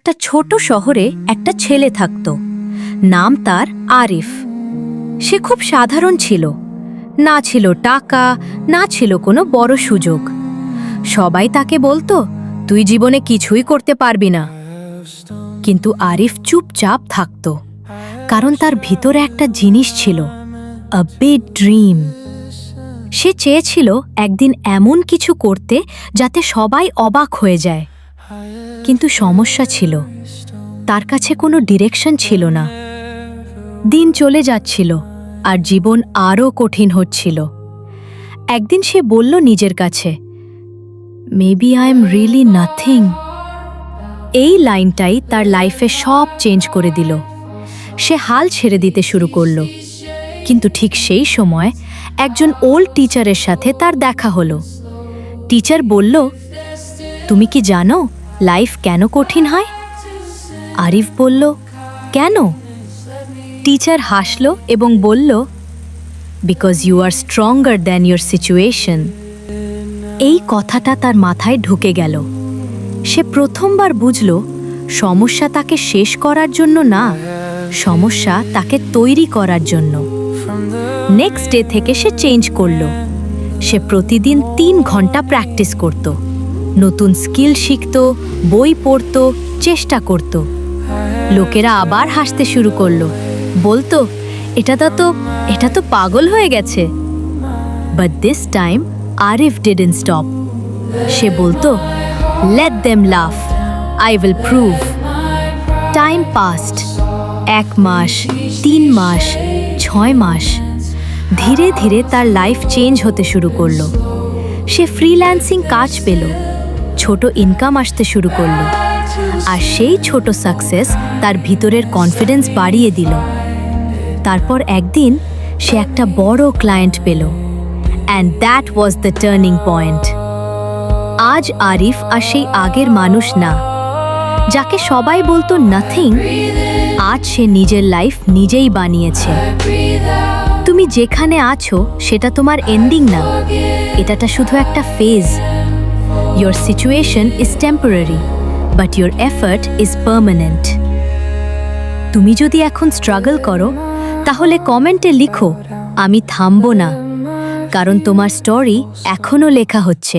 একটা ছোট শহরে একটা ছেলে থাকত। নাম তার আরিফ। সে খুব সাধারণ ছিল। না ছিল টাকা, না ছিল কোনো বড় সুযোগ। সবাই তাকে বলতো, তুই জীবনে কিছুই করতে পারবি না। কিন্তু আরিফ চুপচাপ থাকত, কারণ তার ভিতরে একটা জিনিস ছিল, আ বিগ ড্রিম। সে চেয়েছিল একদিন এমন কিছু করতে যাতে সবাই অবাক হয়ে যায়। কিন্তু সমস্যা ছিল, তার কাছে কোনো ডিরেকশন ছিল না। দিন চলে যাচ্ছিল আর জীবন আরও কঠিন হচ্ছিল। একদিন সে বলল নিজের কাছে, maybe I am really nothing. এই লাইনটাই তার লাইফে সব চেঞ্জ করে দিল। সে হাল ছেড়ে দিতে শুরু করল। কিন্তু ঠিক সেই সময় একজন ওল্ড টিচারের সাথে তার দেখা হলো। টিচার বলল, তুমি কি জানো লাইফ কেন কঠিন হয়? আরিফ বলল, কেন? টিচার হাসল এবং বলল, because you are stronger than your situation. এই কথাটা তার মাথায় ঢুকে গেল। সে প্রথমবার বুঝল, সমস্যা তাকে শেষ করার জন্য না, সমস্যা তাকে তৈরি করার জন্য। নেক্সট ডে থেকে সে চেঞ্জ করল। সে প্রতিদিন 3 ঘন্টা প্র্যাকটিস করত, নতুন স্কিল শিখত, বই পড়ত, চেষ্টা করত। লোকেরা আবার হাসতে শুরু করলো, বলতো, এটা তো পাগল হয়ে গেছে। But this time Arif didn't stop. সে বলতো, let them laugh, I will prove. Time passed. 1 মাস, 3 মাস, 6 মাস। ধীরে ধীরে তার লাইফ চেঞ্জ হতে শুরু করলো। সে ফ্রিল্যান্সিং কাজ পেল, ছোট ইনকাম আসতে শুরু করলো। আর সেই ছোট সাকসেস তার ভিতরের কনফিডেন্স বাড়িয়ে দিল। তারপর একদিন সে একটা বড় ক্লায়েন্ট পেল। And that was the turning point. আজ আরিফ আর সেই আগের মানুষ না, যাকে সবাই বলতো নাথিং। আজ সে নিজের লাইফ নিজেই বানিয়েছে। তুমি যেখানে আছো সেটা তোমার এন্ডিং না, এটা শুধু একটা phase. Your situation is temporary, but your effort is permanent. তুমি যদি এখন স্ট্রাগল করো, তাহলে কমেন্টে লিখো, আমি থামবো না, কারণ তোমার স্টোরি এখনো লেখা হচ্ছে।